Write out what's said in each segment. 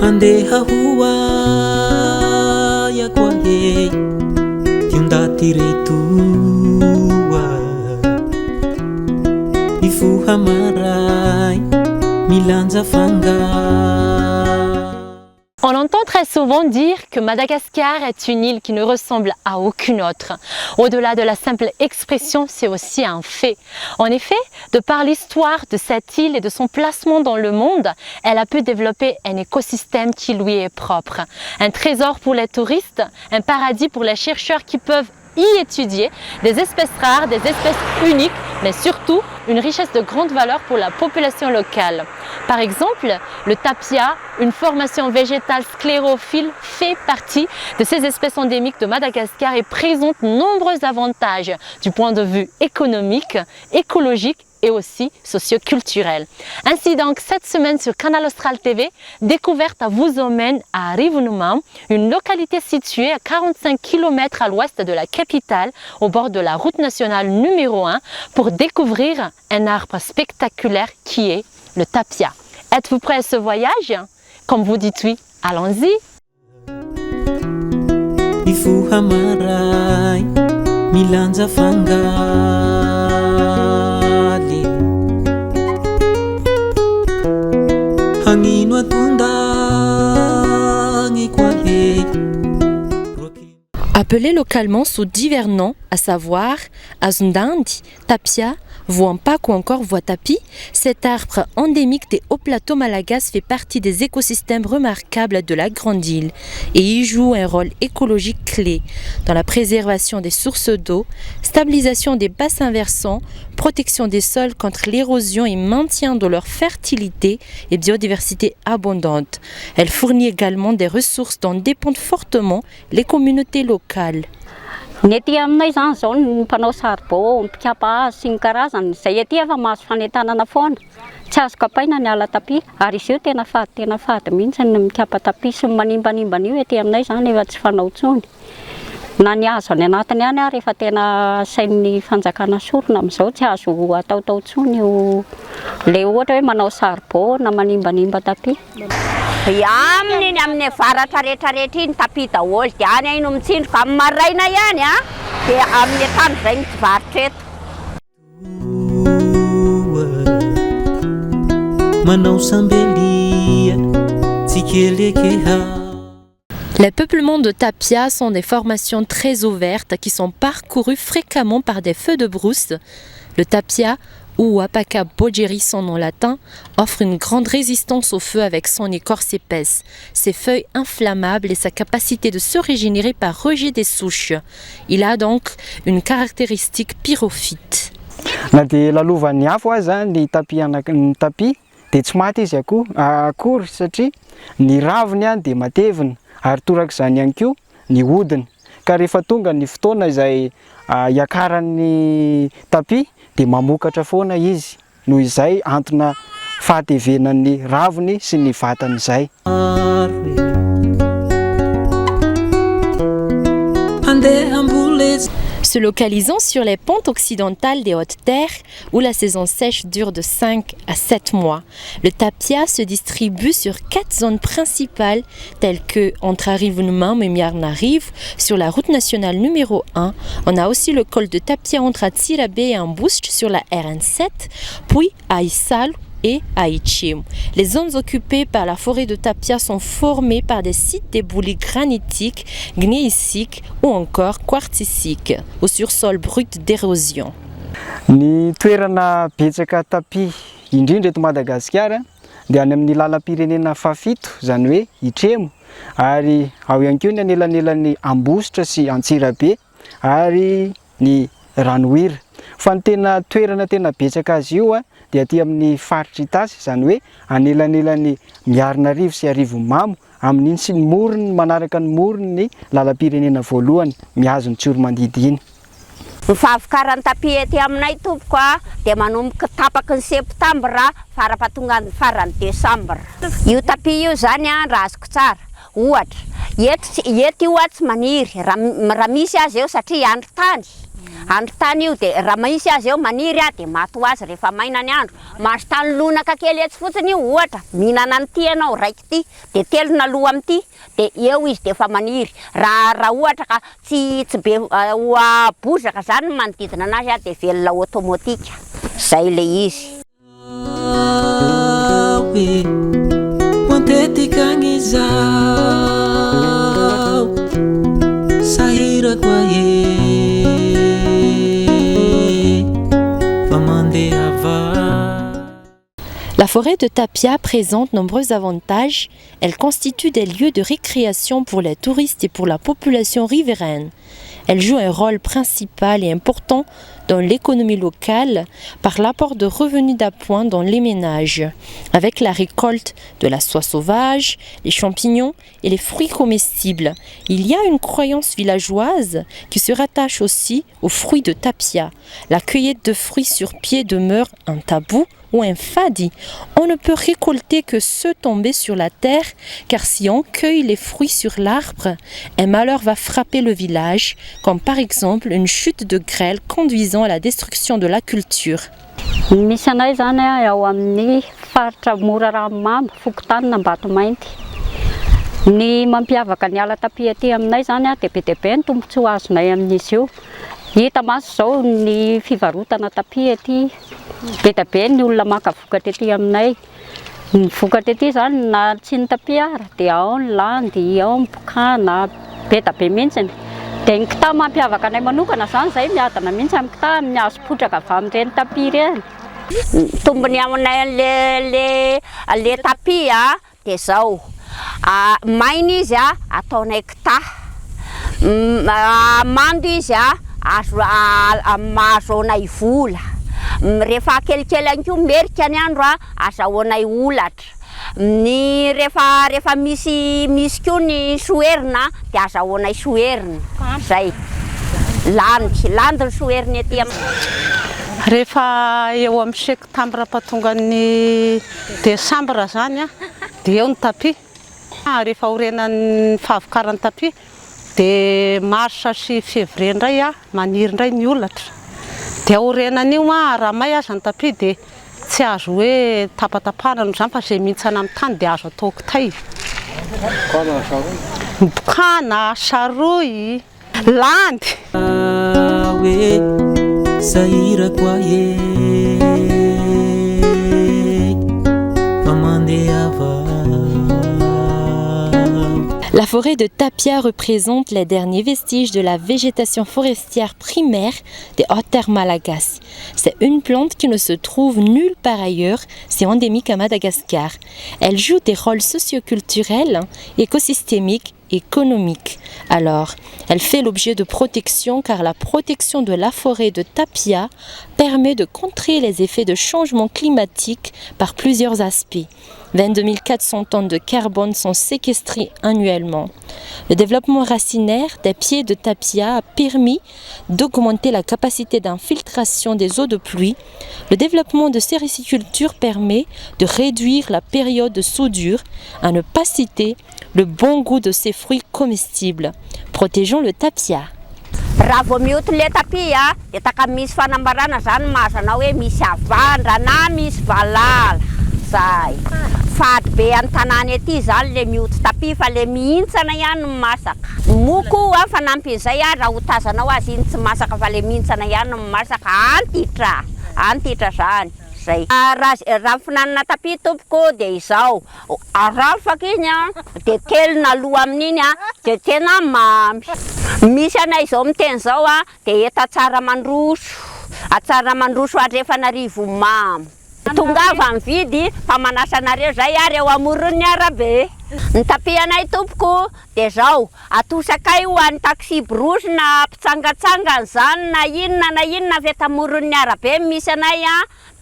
andeha hoaia koa he tio ndaty retoa ifoha maray milanja fanga. On entend très souvent dire que Madagascar est une île qui ne ressemble à aucune autre. Au-delà de la simple expression, c'est aussi un fait. En effet, de par l'histoire de cette île et de son placement dans le monde, elle a pu développer un écosystème qui lui est propre. Un trésor pour les touristes, un paradis pour les chercheurs qui peuvent y étudier des espèces rares, des espèces uniques, mais surtout une richesse de grande valeur pour la population locale. Par exemple, le tapia, une formation végétale sclérophile, fait partie de ces espèces endémiques de Madagascar et présente nombreux avantages du point de vue économique, écologique et aussi socio-culturel. Ainsi donc, cette semaine sur Canal Austral TV, Découverte vous emmène à Rivunumam, une localité située à 45 km à l'ouest de la capitale, au bord de la route nationale numéro 1, pour découvrir un arbre spectaculaire qui est le tapia. Êtes-vous prêt à ce voyage? Comme vous dites oui, allons-y! Ifoha maray milanja fangaly hagnino atondagny koa he. Appelé localement sous divers noms, à savoir azondandy, tapia, voampak ou encore voitapi, cet arbre endémique des hauts plateaux malagasy fait partie des écosystèmes remarquables de la grande île et y joue un rôle écologique clé dans la préservation des sources d'eau, stabilisation des bassins versants, protection des sols contre l'érosion et maintien de leur fertilité et biodiversité abondante. Elle fournit également des ressources dont dépendent fortement les communautés locales. Ny ety aminay zany zao ny mpanao saribao, mpikapa sy ny karazany, izay ety efa mahazo fanentanana foana. Tsy azo kapaina ny ala tapi, ary izy io tena fady mihitsy ny mikapa tapi sy manimbanimba io ety aminay zany efa tsy fanao tsony. Na ny azo any anatiny ihany ary efa tena sain'ny fanjakana sorona amin'izao tsy azo ataotao tsony io le ohatra hoe manao saribao na manimbanimba tapi. Amin'ny avaratra rehetrarehetra iny tapi daholo dia any aino mitsindroka amin'ny maraina ihany dia amin'ny tany izay mivarotra eto. Manao sambelia tsikelekeha. Les peuplements de tapia sont des formations très ouvertes qui sont parcourues fréquemment par des feux de brousse. Le tapia, ou Apaca bojeri son nom latin, offre une grande résistance au feu avec son écorce épaisse, ses feuilles inflammables et sa capacité de se régénérer par rejet des souches. Il a donc une caractéristique pyrophyte. Na dia lalovan'ny afo aza ny tapi dia tsy maty izy akory satria ny raviny dia matevina ary torak'izany ihany koa ny hodiny. Ka rehefa tonga ny fotoana izay iakaran'ny tapi dia mamokatra foana izy. Noho izay antony fahatevenan'ny raviny sy ny vatany izay. Se localisant sur les pentes occidentales des hautes terres, où la saison sèche dure de 5 à 7 mois, le tapia se distribue sur 4 zones principales telles que entre Rivunumam et Miarnariv, sur la route nationale numéro 1. On a aussi le col de tapia entre Atsirabé et Ambouch sur la RN7, puis à Issal et à Ichim. Les zones occupées par la forêt de tapia sont formées par des sites d'éboulis granitiques, gneissiques ou encore quartzisiques, au sursol brut d'érosion. Ny toerana betsaka tapi indrindra eto Madagasikara dia any amin'ny lalam-pirenena fafito, zany hoe Itremo, ary ao ihany koa ny anelanelan'ny Ambositra sy Antsirabe ary ny Ranohira. Fa ny tena toerana tena betsaka azy io dia aty amin'ny faritra Itasy, zany hoe anelanelan'ny Miarnarivo sy Rivomamo, amin'iny sy ny morony manaraka ny morony lalam-pirenena voalohany mihazo ny Tsoromandidi iny. Ny fahavokaran'ny tapi ety aminay tompoko dia manomboka tapaky ny septambra farapahatonga ny farany desambra. Io tapi io zany raha azoko tsara. Ohatra, eto io tsy maniry raha misy azy eo satria andro tany. andro tany io dia raha mahisy azy eo maniry dia maty ho azy rehefa maina ny andro. Mahazo tany lonaka kely etsy fotsiny io ohatra mihinana an'ity ianao raiky ity dia telo na loha amin'ity dia eo izy dia efa maniry. Raha ohatra ka tsy be ho bozaka zany manodidina anazy dia velona automatika. Zay le izy. Mantetika ngizao sahira kwa La forêt de Tapia présente nombreux avantages. Elle constitue des lieux de récréation pour les touristes et pour la population riveraine. Elle joue un rôle principal et important dans l'économie locale par l'apport de revenus d'appoint dans les ménages, avec la récolte de la soie sauvage, les champignons et les fruits comestibles. Il y a une croyance villageoise qui se rattache aussi aux fruits de Tapia. La cueillette de fruits sur pied demeure un tabou ou un fadi. On ne peut récolter que ceux tombés sur la terre, car si on cueille les fruits sur l'arbre, un malheur va frapper le village, comme par exemple une chute de grêle conduisant à la destruction de la culture. Misy anay zany ao amin'ny faritra mora ranomamy Fokontany Ambatomainty. Ny mampiavaka ny ala Tapia aty aminay zany dia be dia be ny tombontsoa azonay amin'izy io. Hita maso zao ny fivarotana Tapia aty. Be dia be ny olona maka vokatra aty aminay. Ny vokatra aty zany na tsy ny Tapia dia ao ny landy, ao ny bokana, be dia be mihitsy. Dia ny kità mampiavaka anay manokana zany zay miadana mihitsy amin'ny kità amin'ny hazo potraka avy amin'ireny Tapia ireny. Tombony aminay le Tapia dia zao. Maina izy ataonay kità. Mando izy mahazoanay vola. Rehefa kelikely anko merika ny andro azahoanay olatra. Ny rehefa misy koa ny soerina dia azahoanay soerina. Zay. Landy ny soerina aty rehefa eo amin'ny septambra-pahatonga ny desambra zany dia eo ny Tapia. Rehefa orenan'ny fahavokaran'ny Tapia dia marsa sy février indray maniry indray ny olatra. Dia orenan'io raha may aza ny Tapia dia tsy azo hoe tapatapahana no zany fa zay mintsana amin'ny tany dia azo atao kitay. Bokana, saroy, landy. Sahira kwa La forêt de Tapia représente les derniers vestiges de la végétation forestière primaire des Hautes-Terres malagasy. C'est une plante qui ne se trouve nulle part ailleurs, c'est endémique à Madagascar. Elle joue des rôles socioculturels, écosystémiques, économiques. Alors, elle fait l'objet de protection car la protection de la forêt de Tapia permet de contrer les effets de changement climatique par plusieurs aspects. 22 400 tonnes de carbone sont séquestrées annuellement. Le développement racinaire des pieds de Tapia a permis d'augmenter la capacité d'infiltration des eaux de pluie. Le développement de ces rizicultures permet de réduire la période de soudure, à ne pas citer le bon goût de ces fruits comestibles. Protégeons le Tapia. Raha vao mioty le Tapia dia taka misy fanambarana zany mahazo anao hoe misy avandra na misy valala. Zay. Fady be amin'ny tanàna aty zany le mioty Tapia fa le mihintsana ihany no masaka. Moko fanampin'izay raha ho tazanao azy iny tsy masaka fa le mihintsana ihany no masaka. Antitra zany. Zay. Raha finanana Tapia tompoko dia izao. Arafaka iny dia kely na loha amin'iny dia tena mamy. Misy anay izao miteny zao dia eta tsara mandroso. Atsara mandroso rehefa narivo mamy. Tongava mividy fa manasa anareo zay eo amoron'ny arabe. Ny Tapia anay tompoko dia zao atosakay ho an'ny taxi brosy na mpitsangatsangana zany na inona avy eto amoron'ny arabe misy anay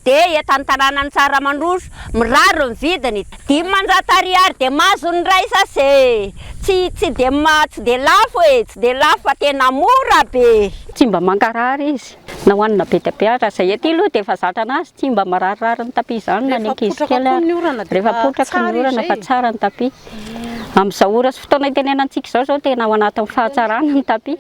dia eto an-tanànany tsara mandroso miraro ny vidiny 500 ariary dia mahazo ny ray sase. Tsy dia lafo tsy dia lafo fa tena mora be. Tsy mba mankarary izy. Na hoanina be dia be raha zay aty aloha dia efa zatra anazy tsy mba mararirary ny Tapia zany na ny ankizy kely. Rehefa potraka ny orana fa tsara ny Tapia. Amin'izao ora sy fotoana itenenantsika zao tena ao anatin'ny fahatsarana ny Tapia.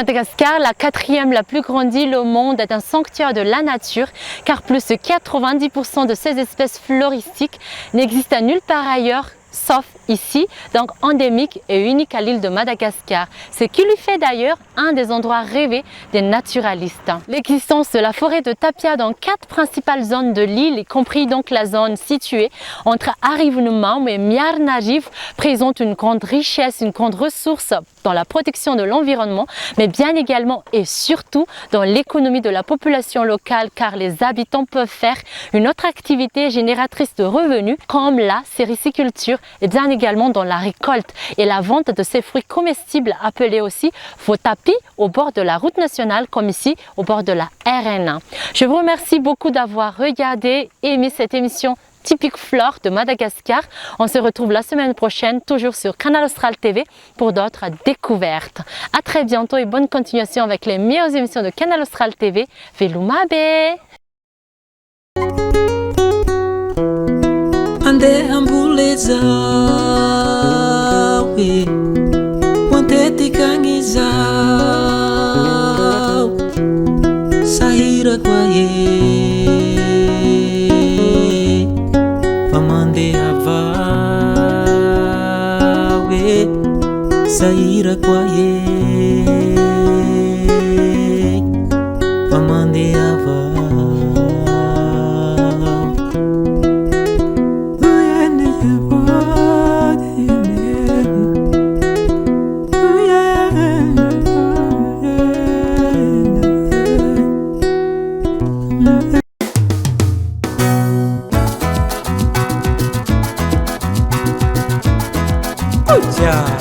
Madagascar, la quatrième la plus grande île au monde, est un sanctuaire de la nature car plus de 90% de ces espèces floristiques n'existent nulle part ailleurs sauf ici, donc endémique et unique à l'île de Madagascar, ce qui lui fait d'ailleurs un des endroits rêvés des naturalistes. L'existence de la forêt de Tapia dans 4 principales zones de l'île, y compris donc la zone située entre Arivunumam et Miarnariv, présente une grande richesse, une grande ressource dans la protection de l'environnement, mais bien également et surtout dans l'économie de la population locale, car les habitants peuvent faire une autre activité génératrice de revenus comme la sériciculture et bien également dans la récolte et la vente de ces fruits comestibles appelés aussi votapi au bord de la route nationale comme ici au bord de la RN1. Je vous remercie beaucoup d'avoir regardé et aimé cette émission Typique Flore de Madagascar. On se retrouve la semaine prochaine toujours sur Canal Austral TV pour d'autres découvertes. À très bientôt et bonne continuation avec les meilleures émissions de Canal Austral TV. Velumabe! Andehamboleza we wantetikaniza sahira kwaye pamandehava we sahira kwaye pamandehava. Yeah.